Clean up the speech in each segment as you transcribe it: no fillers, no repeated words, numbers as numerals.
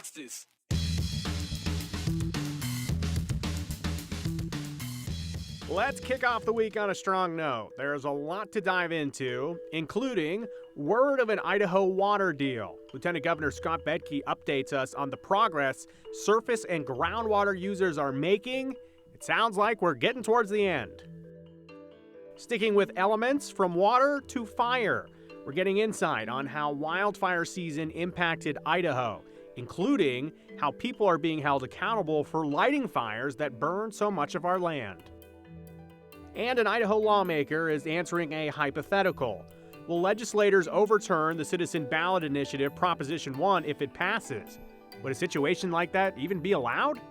Watch this. Let's kick off the week on a strong note. There's a lot to dive into, including word of an Idaho Water deal. Lieutenant Governor Scott Bedke updates us on the progress surface and groundwater users are making. It sounds like we're getting towards the end. Sticking with elements from water to fire, we're getting insight on how wildfire season impacted Idaho, including how people are being held accountable for lighting fires that burn so much of our land. And an Idaho lawmaker is answering a hypothetical. Will legislators overturn the Citizen Ballot Initiative Proposition 1 if it passes? Would a situation like that even be allowed?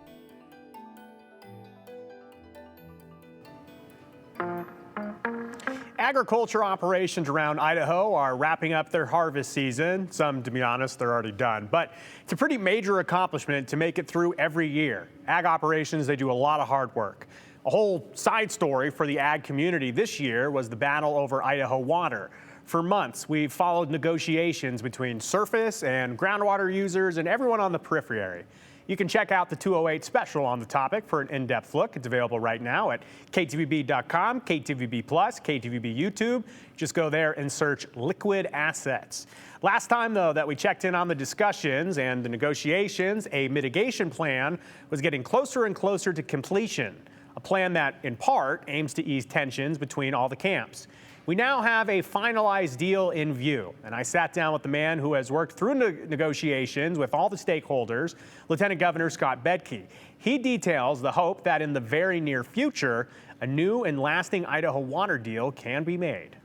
Agriculture operations around Idaho are wrapping up their harvest season. Some, to be honest, they're already done. But it's a pretty major accomplishment to make it through every year. Ag operations, they do a lot of hard work. A whole side story for the ag community this year was the battle over Idaho Water. For months, we've followed negotiations between surface and groundwater users and everyone on the periphery. You can check out the 208 special on the topic for an in-depth look. It's available right now at ktvb.com, KTVB Plus, KTVB YouTube. Just go there and search Liquid Assets. Last time, though, that we checked in on the discussions and the negotiations, a mitigation plan was getting closer and closer to completion. A plan that, in part, aims to ease tensions between all the camps. We now have a finalized deal in view, and I sat down with the man who has worked through negotiations with all the stakeholders, Lieutenant Governor Scott Bedke. He details the hope that in the very near future, a new and lasting Idaho Water deal can be made.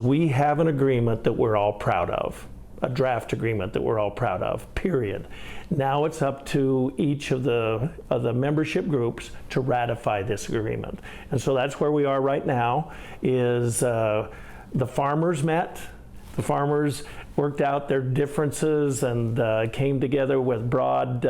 We have an agreement that we're all proud of. A draft agreement that we're all proud of, period. Now it's up to each of the membership groups to ratify this agreement. And so that's where we are right now, is the farmers met. The farmers worked out their differences and came together with broad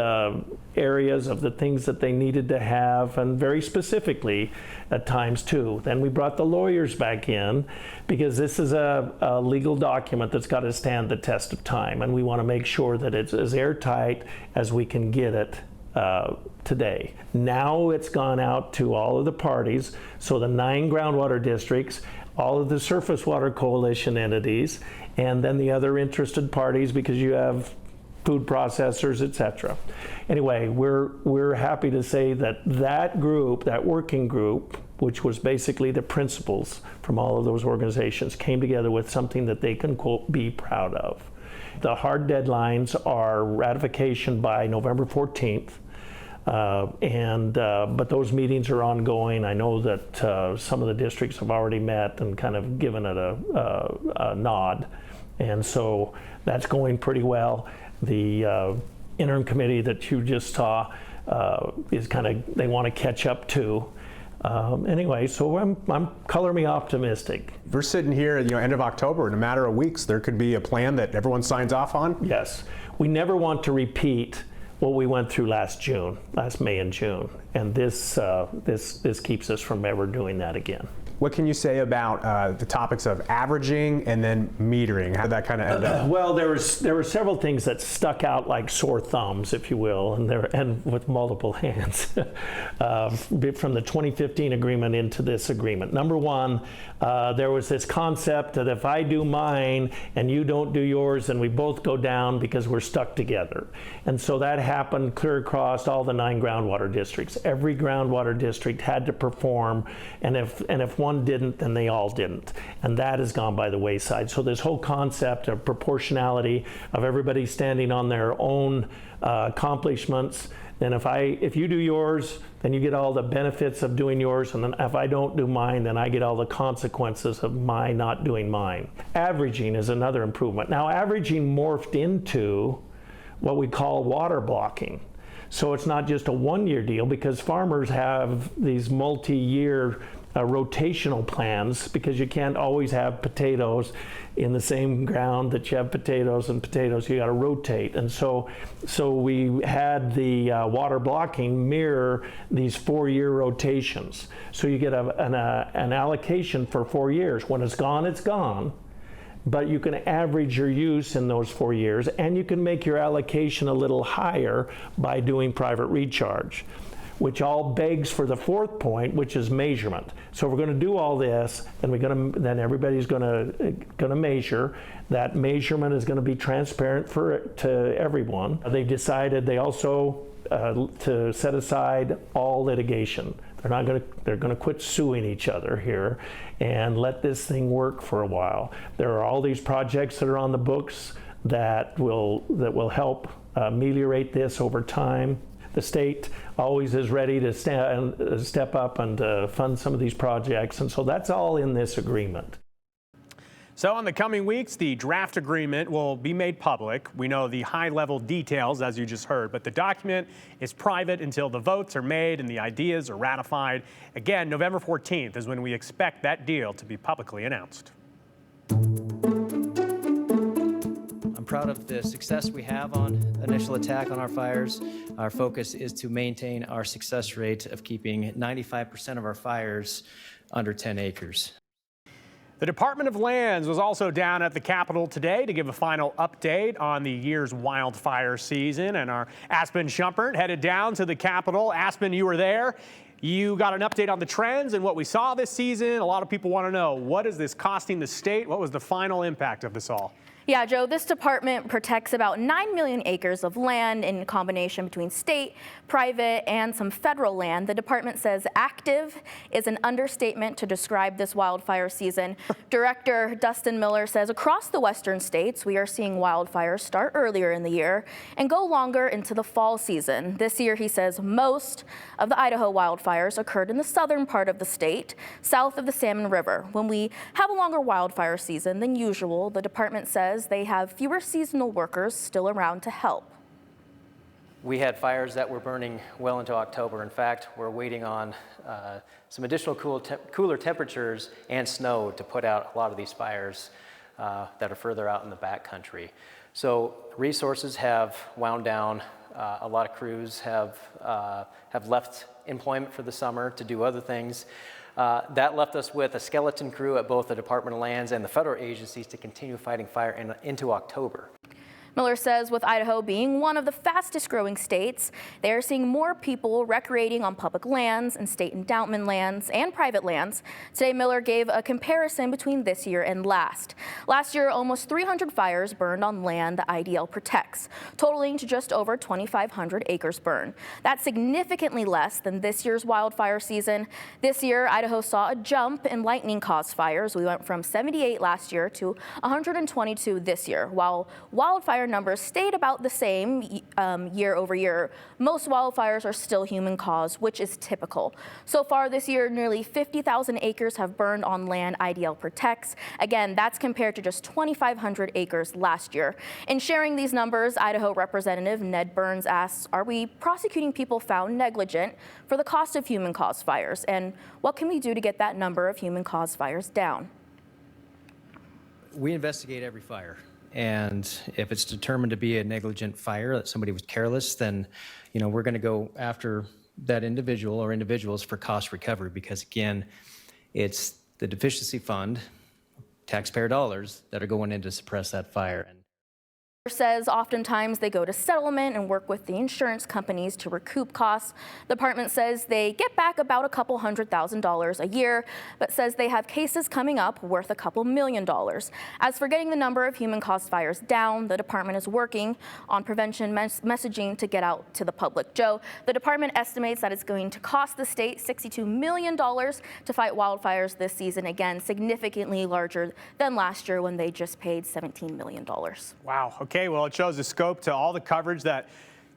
areas of the things that they needed to have, and very specifically at times too. Then we brought the lawyers back in because this is a legal document that's got to stand the test of time, and we want to make sure that it's as airtight as we can get it today. Now it's gone out to all of the parties, so the 9 groundwater districts, all of the surface water coalition entities, and then the other interested parties, because you have food processors, etc. Anyway, we're happy to say that that group, that working group, which was basically the principals from all of those organizations, came together with something that they can, quote, be proud of. The hard deadlines are ratification by November 14th. But those meetings are ongoing. I know that some of the districts have already met and kind of given it a nod. And so that's going pretty well. The interim committee that you just saw is kind of, they want to catch up too. Anyway, so I'm color me optimistic. We're sitting here at end of October. In a matter of weeks, there could be a plan that everyone signs off on? Yes. We never want to repeat what we went through last May and June. And this keeps us from ever doing that again. What can you say about the topics of averaging and then metering? How did that kind of end up? Well, there were several things that stuck out like sore thumbs, if you will, and with multiple hands from the 2015 agreement into this agreement. Number one, there was this concept that if I do mine and you don't do yours, then we both go down because we're stuck together. And so that happened clear across all the 9 groundwater districts. Every groundwater district had to perform, and if one didn't, then they all didn't. And that has gone by the wayside. So this whole concept of proportionality, of everybody standing on their own accomplishments, then if you do yours, then you get all the benefits of doing yours, and then if I don't do mine, then I get all the consequences of my not doing mine. Averaging is another improvement. Now, averaging morphed into what we call water blocking. So it's not just a one-year deal, because farmers have these multi-year rotational plans, because you can't always have potatoes in the same ground that you have potatoes, and potatoes you got to rotate. And so we had the water blocking mirror these 4-year rotations. So you get an allocation for 4 years. When it's gone, it's gone. but you can average your use in those 4 years, and you can make your allocation a little higher by doing private recharge, which all begs for the fourth point, which is measurement. So we're going to do all this, and then everybody's going to measure. That measurement is going to be transparent to everyone. They've decided they also to set aside all litigation. They're going to quit suing each other here and let this thing work for a while. There are all these projects that are on the books that will help ameliorate this over time. The state always is ready to step up and fund some of these projects, and so that's all in this agreement. So in the coming weeks, the draft agreement will be made public. We know the high-level details, as you just heard, but the document is private until the votes are made and the ideas are ratified. Again, November 14th is when we expect that deal to be publicly announced. I'm proud of the success we have on initial attack on our fires. Our focus is to maintain our success rate of keeping 95% of our fires under 10 acres. The Department of Lands was also down at the Capitol today to give a final update on the year's wildfire season, and our Aspen Shumpert headed down to the Capitol. Aspen, you were there. You got an update on the trends and what we saw this season. A lot of people want to know, what is this costing the state? What was the final impact of this all? Yeah, Joe, this department protects about 9 million acres of land in combination between state, private, and some federal land. The department says active is an understatement to describe this wildfire season. Director Dustin Miller says across the western states, we are seeing wildfires start earlier in the year and go longer into the fall season. This year, he says, most of the Idaho wildfires occurred in the southern part of the state, south of the Salmon River. When we have a longer wildfire season than usual, the department says they have fewer seasonal workers still around to help. We had fires that were burning well into October. In fact, we're waiting on some additional cooler temperatures and snow to put out a lot of these fires that are further out in the backcountry. So resources have wound down. A lot of crews have left employment for the summer to do other things. That left us with a skeleton crew at both the Department of Lands and the federal agencies to continue fighting fire into October. Miller says with Idaho being one of the fastest growing states, they are seeing more people recreating on public lands and state endowment lands and private lands. Today, Miller gave a comparison between this year and last. Last year, almost 300 fires burned on land the IDL protects, totaling to just over 2,500 acres burned. That's significantly less than this year's wildfire season. This year, Idaho saw a jump in lightning-caused fires. We went from 78 last year to 122 this year, while wildfire numbers stayed about the same year over year. Most wildfires are still human caused, which is typical. So far this year, nearly 50,000 acres have burned on land IDL protects. Again, that's compared to just 2,500 acres last year. In sharing these numbers, Idaho Representative Ned Burns asks, are we prosecuting people found negligent for the cost of human caused fires? And what can we do to get that number of human caused fires down? We investigate every fire. And if it's determined to be a negligent fire, that somebody was careless, then, we're going to go after that individual or individuals for cost recovery, because again, it's the deficiency fund, taxpayer dollars, that are going in to suppress that fire. Says oftentimes they go to settlement and work with the insurance companies to recoup costs. The department says they get back about a couple $100,000 a year, but says they have cases coming up worth a couple $1 million. As for getting the number of human caused fires down, the department is working on prevention messaging to get out to the public. Joe, the department estimates that it's going to cost the state $62 million to fight wildfires this season, again, significantly larger than last year when they just paid $17 million. Wow. Okay, well, it shows the scope to all the coverage that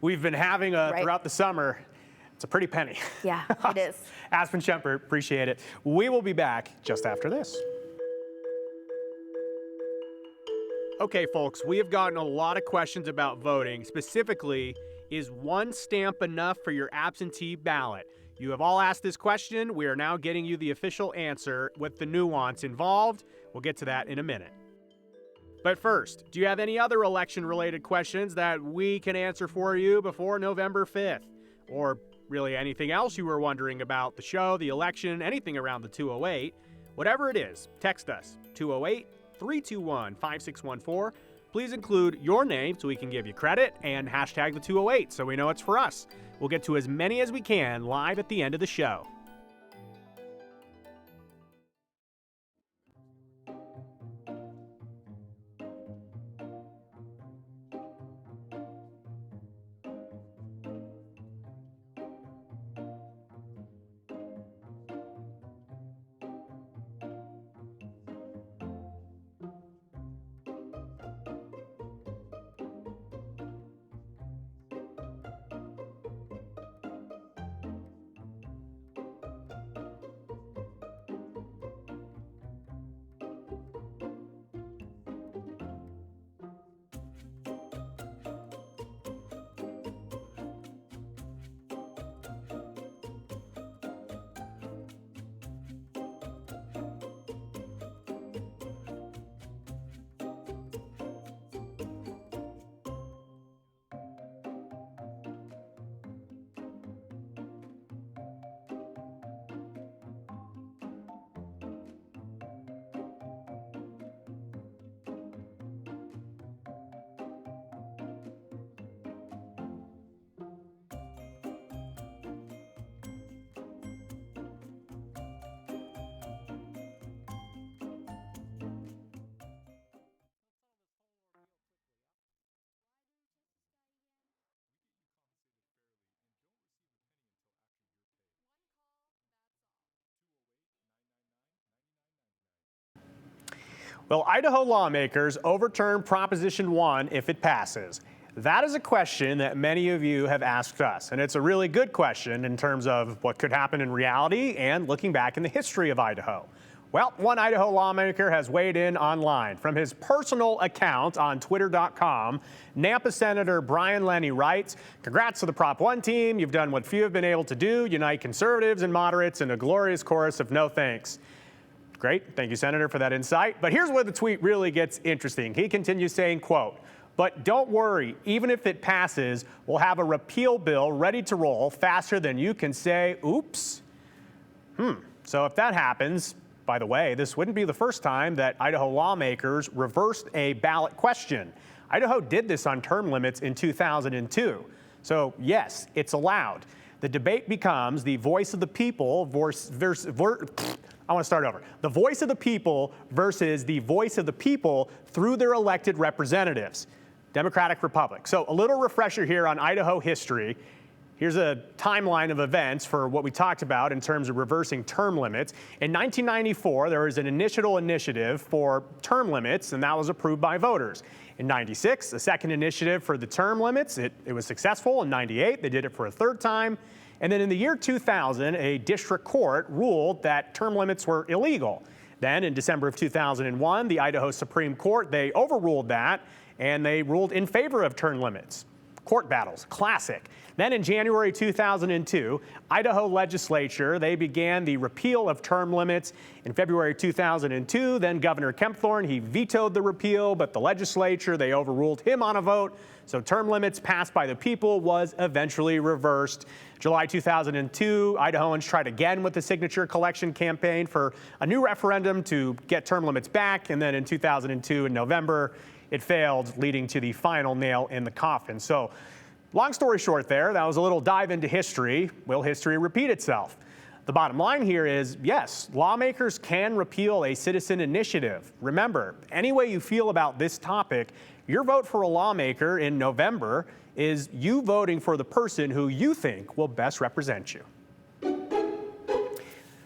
we've been having throughout the summer. It's a pretty penny. Yeah, it is. Aspen Shumpert, appreciate it. We will be back just after this. Okay, folks, we have gotten a lot of questions about voting. Specifically, is one stamp enough for your absentee ballot? You have all asked this question. We are now getting you the official answer with the nuance involved. We'll get to that in a minute. But first, do you have any other election-related questions that we can answer for you before November 5th? Or really anything else you were wondering about the show, the election, anything around the 208? Whatever it is, text us, 321-5614. Please include your name so we can give you credit, and hashtag the 208 so we know it's for us. We'll get to as many as we can live at the end of the show. Well, Idaho lawmakers overturned Proposition 1 if it passes. That is a question that many of you have asked us, and it's a really good question in terms of what could happen in reality and looking back in the history of Idaho. Well, one Idaho lawmaker has weighed in online. From his personal account on twitter.com, Nampa Senator Brian Lenny writes, "Congrats to the Prop 1 team. You've done what few have been able to do, unite conservatives and moderates in a glorious chorus of no thanks." Great. Thank you, Senator, for that insight. But here's where the tweet really gets interesting. He continues saying, quote, "But don't worry, even if it passes, we'll have a repeal bill ready to roll faster than you can say, oops." So if that happens, by the way, this wouldn't be the first time that Idaho lawmakers reversed a ballot question. Idaho did this on term limits in 2002. So yes, it's allowed. The debate becomes the voice of the people the voice of the people versus the voice of the people through their elected representatives. Democratic Republic. So a little refresher here on Idaho history. Here's a timeline of events for what we talked about in terms of reversing term limits. In 1994, there was an initial initiative for term limits, and that was approved by voters. In 96, a second initiative for the term limits. It was successful. In 98, they did it for a third time. And then in the year 2000, a district court ruled that term limits were illegal. Then in December of 2001, the Idaho Supreme Court, they overruled that, and they ruled in favor of term limits. Court battles, classic. Then in January 2002, Idaho legislature, they began the repeal of term limits. In February 2002, then Governor Kempthorne, he vetoed the repeal, but the legislature, they overruled him on a vote. So term limits passed by the people was eventually reversed. July 2002, Idahoans tried again with the signature collection campaign for a new referendum to get term limits back. And then in 2002, in November, it failed, leading to the final nail in the coffin. So long story short there, that was a little dive into history. Will history repeat itself? The bottom line here is, yes, lawmakers can repeal a citizen initiative. Remember, any way you feel about this topic, your vote for a lawmaker in November is you voting for the person who you think will best represent you.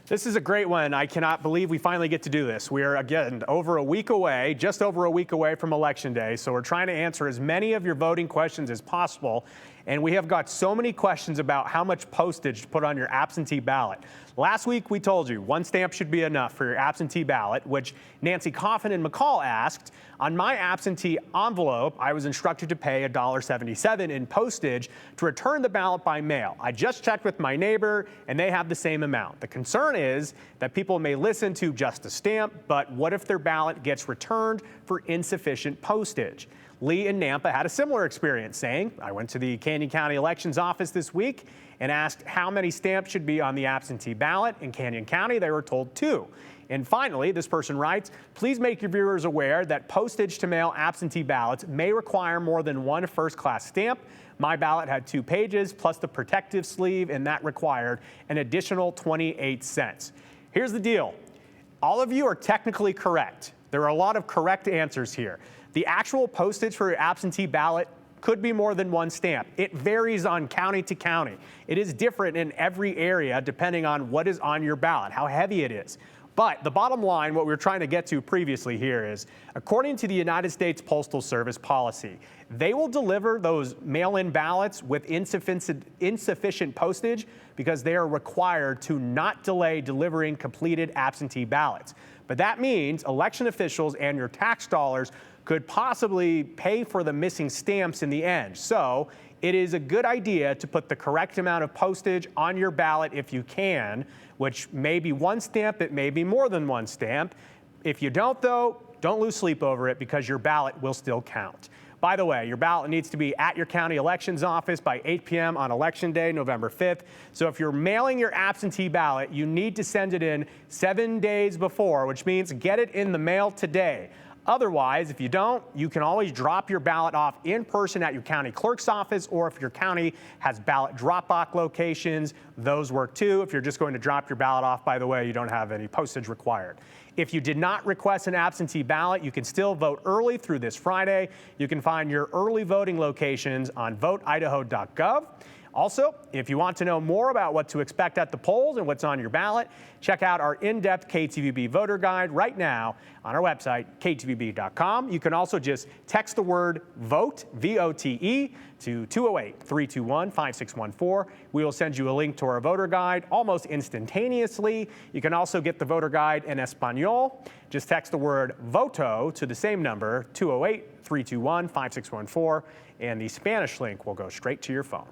This is a great one. I cannot believe we finally get to do this. We are, again, over a week away, just over a week away from Election Day. So we're trying to answer as many of your voting questions as possible. And we have got so many questions about how much postage to put on your absentee ballot. Last week, we told you one stamp should be enough for your absentee ballot, which Nancy Coffin and McCall asked. On my absentee envelope, I was instructed to pay $1.77 in postage to return the ballot by mail. I just checked with my neighbor, and they have the same amount. The concern is that people may listen to just a stamp, but what if their ballot gets returned for insufficient postage? Lee in Nampa had a similar experience, saying, I went to the Canyon County Elections Office this week and asked how many stamps should be on the absentee ballot. In Canyon County, they were told 2. And finally, this person writes, please make your viewers aware that postage to mail absentee ballots may require more than 1 first-class stamp. My ballot had 2 pages plus the protective sleeve, and that required an additional 28 cents. Here's the deal. All of you are technically correct. There are a lot of correct answers here. The actual postage for your absentee ballot could be more than 1 stamp. It varies on county to county. It is different in every area depending on what is on your ballot, how heavy it is. But the bottom line, what we were trying to get to previously here is, according to the United States Postal Service policy, they will deliver those mail-in ballots with insufficient postage because they are required to not delay delivering completed absentee ballots. But that means election officials and your tax dollars could possibly pay for the missing stamps in the end. So it is a good idea to put the correct amount of postage on your ballot if you can, which may be 1 stamp, it may be more than 1 stamp. If you don't, though, don't lose sleep over it because your ballot will still count. By the way, your ballot needs to be at your county elections office by 8 p.m. on Election Day, November 5th. So if you're mailing your absentee ballot, you need to send it in 7 days before, which means get it in the mail today. Otherwise, if you don't, you can always drop your ballot off in person at your county clerk's office, or if your county has ballot drop-off locations, those work too. If you're just going to drop your ballot off, by the way, you don't have any postage required. If you did not request an absentee ballot, you can still vote early through this Friday. You can find your early voting locations on voteidaho.gov. Also, if you want to know more about what to expect at the polls and what's on your ballot, check out our in-depth KTVB voter guide right now on our website, ktvb.com. You can also just text the word VOTE, V-O-T-E, to 208-321-5614. We will send you a link to our voter guide almost instantaneously. You can also get the voter guide in Espanol. Just text the word VOTO to the same number, 208-321-5614, and the Spanish link will go straight to your phone.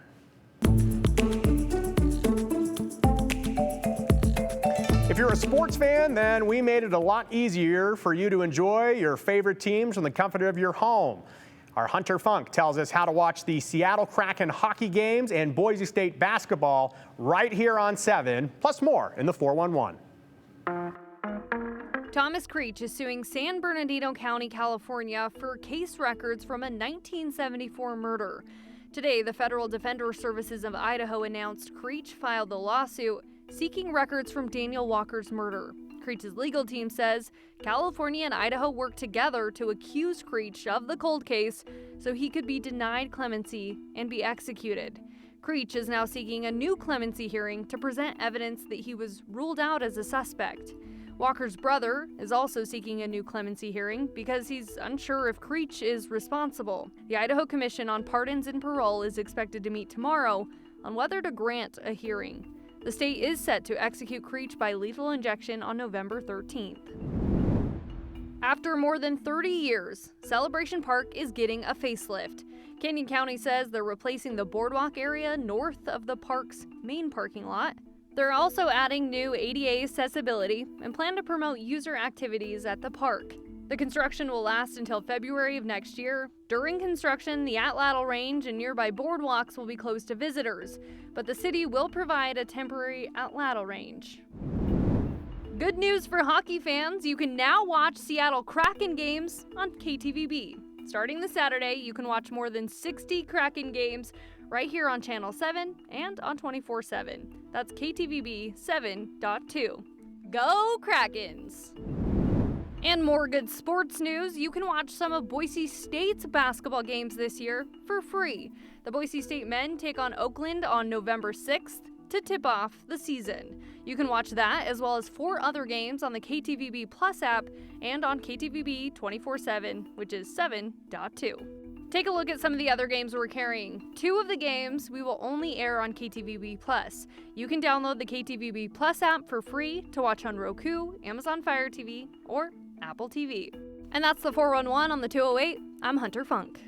If you're a sports fan, then we made it a lot easier for you to enjoy your favorite teams from the comfort of your home. Our Hunter Funk tells us how to watch the Seattle Kraken hockey games and Boise State basketball right here on 7, plus more in the 411. Thomas Creech is suing San Bernardino County, California for case records from a 1974 murder. Today, the Federal Defender Services of Idaho announced Creech filed the lawsuit seeking records from Daniel Walker's murder. Creech's legal team says California and Idaho worked together to accuse Creech of the cold case so he could be denied clemency and be executed. Creech is now seeking a new clemency hearing to present evidence that he was ruled out as a suspect. Walker's brother is also seeking a new clemency hearing because he's unsure if Creech is responsible. The Idaho Commission on Pardons and Parole is expected to meet tomorrow on whether to grant a hearing. The state is set to execute Creech by lethal injection on November 13th. After more than 30 years, Celebration Park is getting a facelift. Canyon County says they're replacing the boardwalk area north of the park's main parking lot. They're also adding new ADA accessibility and plan to promote user activities at the park. The construction will last until February of next year. During construction, the Atlatl Range and nearby boardwalks will be closed to visitors, but the city will provide a temporary Atlatl Range. Good news for hockey fans, you can now watch Seattle Kraken games on KTVB. Starting this Saturday, you can watch more than 60 Kraken games right here on Channel 7 and on 24/7. That's KTVB 7.2. Go Krakens! And more good sports news, you can watch some of Boise State's basketball games this year for free. The Boise State men take on Oakland on November 6th to tip off the season. You can watch that as well as 4 other games on the KTVB Plus app and on KTVB 24/7, which is 7.2. Take a look at some of the other games we're carrying. 2 of the games we will only air on KTVB Plus. You can download the KTVB Plus app for free to watch on Roku, Amazon Fire TV, or Apple TV. And that's the 411 on the 208. I'm Hunter Funk.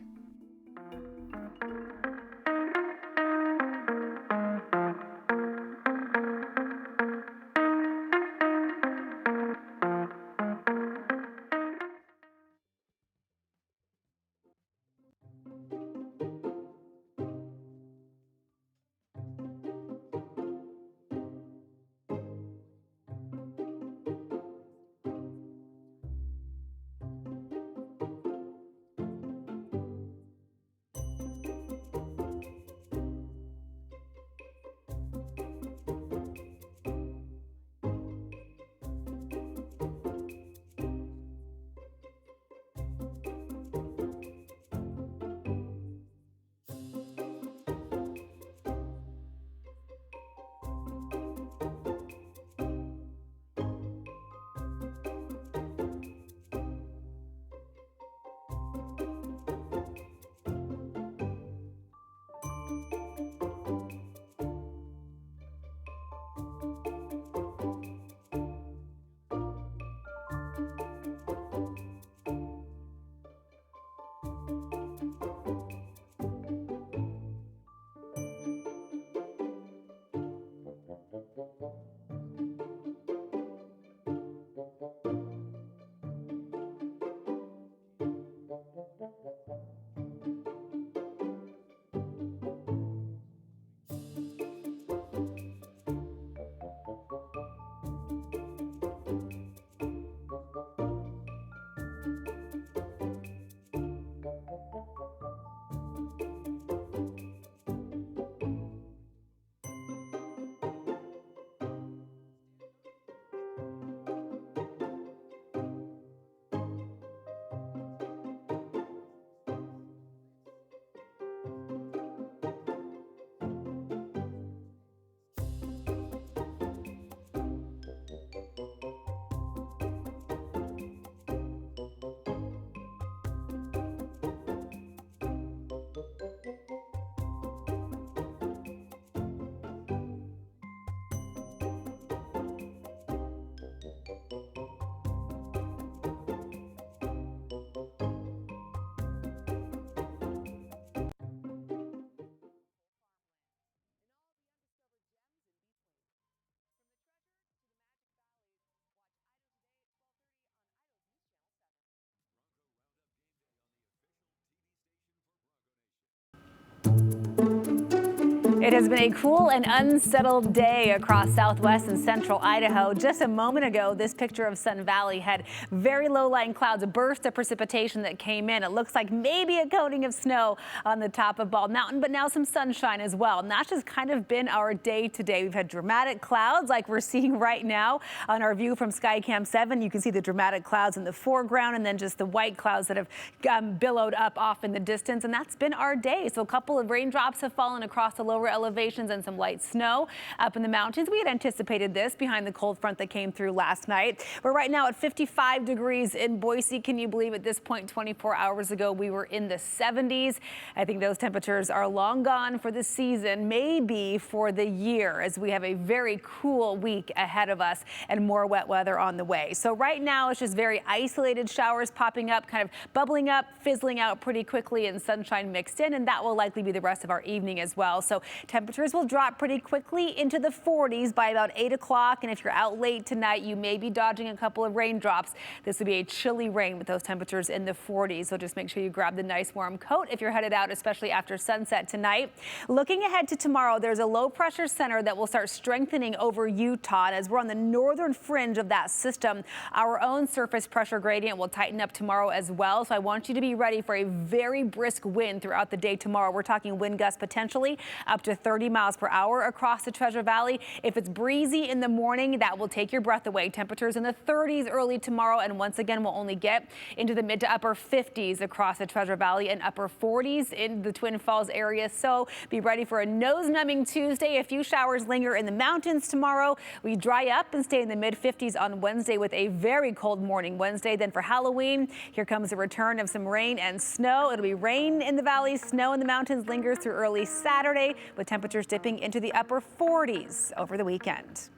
It has been a cool and unsettled day across southwest and central Idaho. Just a moment ago, this picture of Sun Valley had very low-lying clouds, a burst of precipitation that came in. It looks like maybe a coating of snow on the top of Bald Mountain, but now some sunshine as well. And that's just kind of been our day today. We've had dramatic clouds like we're seeing right now on our view from Skycam 7. You can see the dramatic clouds in the foreground and then just the white clouds that have billowed up off in the distance. And that's been our day. So a couple of raindrops have fallen across the lower elevations and some light snow up in the mountains. We had anticipated this behind the cold front that came through last night. We're right now at 55 degrees in Boise. Can you believe at this point 24 hours ago we were in the 70s? I think those temperatures are long gone for the season, maybe for the year, as we have a very cool week ahead of us and more wet weather on the way. So right now it's just very isolated showers popping up, kind of bubbling up, fizzling out pretty quickly, and sunshine mixed in, and that will likely be the rest of our evening as well. So temperatures will drop pretty quickly into the 40s by about 8 o'clock. And if you're out late tonight, you may be dodging a couple of raindrops. This will be a chilly rain with those temperatures in the 40s. So just make sure you grab the nice warm coat if you're headed out, especially after sunset tonight. Looking ahead to tomorrow, there's a low pressure center that will start strengthening over Utah. And as we're on the northern fringe of that system, our own surface pressure gradient will tighten up tomorrow as well. So I want you to be ready for a very brisk wind throughout the day tomorrow. We're talking wind gusts potentially up to 30 miles per hour across the Treasure Valley. If it's breezy in the morning, that will take your breath away. Temperatures in the 30s early tomorrow, and once again, we'll only get into the mid to upper 50s across the Treasure Valley and upper 40s in the Twin Falls area. So be ready for a nose-numbing Tuesday. A few showers linger in the mountains tomorrow. We dry up and stay in the mid 50s on Wednesday with a very cold morning Wednesday. Then for Halloween, here comes the return of some rain and snow. It'll be rain in the valleys, snow in the mountains lingers through early Saturday, with temperatures dipping into the upper 40s over the weekend.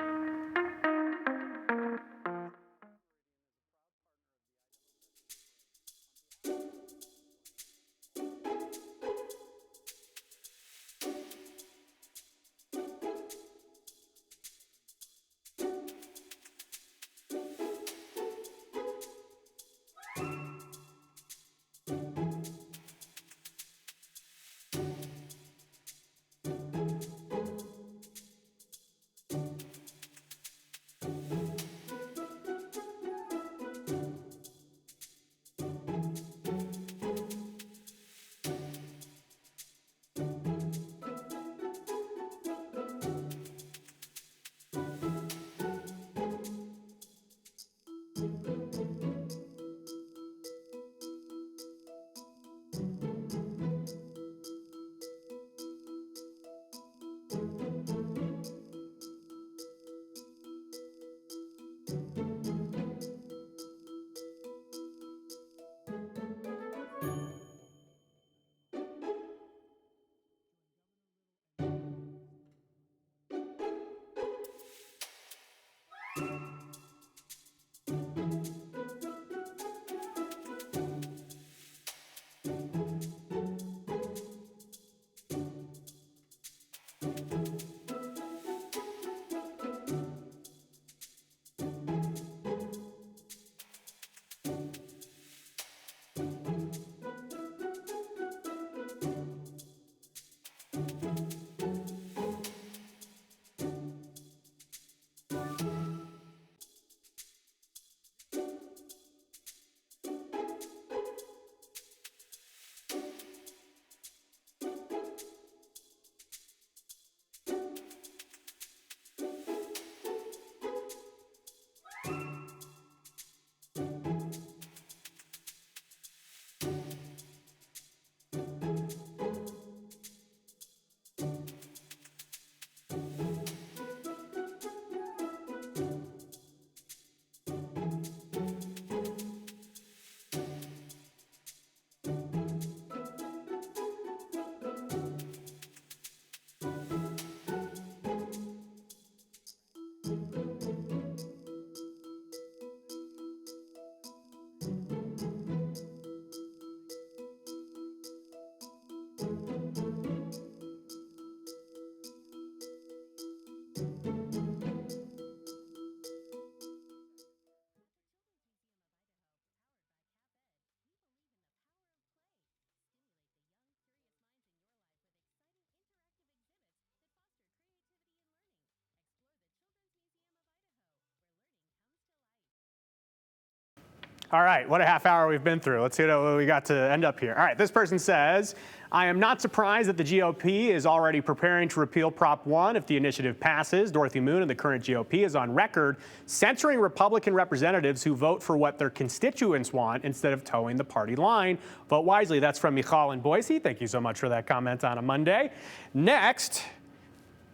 All right, what a half hour we've been through. Let's see what we got to end up here. All right, this person says, I am not surprised that the GOP is already preparing to repeal Prop 1 if the initiative passes. Dorothy Moon and the current GOP is on record censoring Republican representatives who vote for what their constituents want instead of towing the party line. Vote wisely. That's from Michal in Boise. Thank you so much for that comment on a Monday. Next,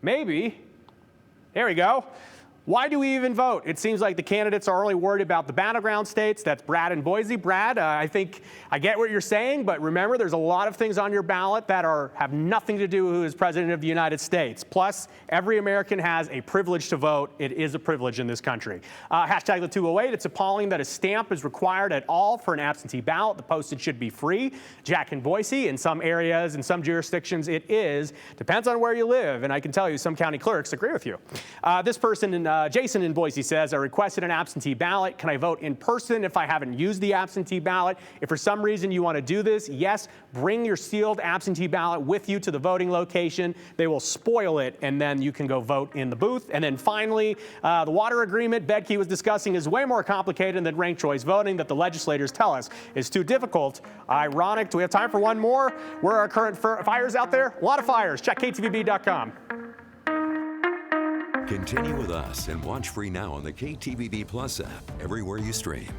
maybe, there we go. Why do we even vote? It seems like the candidates are only worried about the battleground states. That's Brad in Boise. Brad, I think I get what you're saying, but remember, there's a lot of things on your ballot that have nothing to do with who is president of the United States. Plus, every American has a privilege to vote. It is a privilege in this country. Hashtag the 208. It's appalling that a stamp is required at all for an absentee ballot. The postage should be free. Jack in Boise, in some areas, in some jurisdictions, it is. Depends on where you live, and I can tell you some county clerks agree with you. This person in Jason in Boise says, I requested an absentee ballot. Can I vote in person if I haven't used the absentee ballot? If for some reason you want to do this, yes, bring your sealed absentee ballot with you to the voting location. They will spoil it, and then you can go vote in the booth. And then finally, the water agreement Bedke was discussing is way more complicated than ranked choice voting that the legislators tell us is too difficult. Ironic. Do we have time for one more? Where are our current fires out there? A lot of fires. Check ktvb.com. Continue with us and watch free now on the KTVB Plus app everywhere you stream.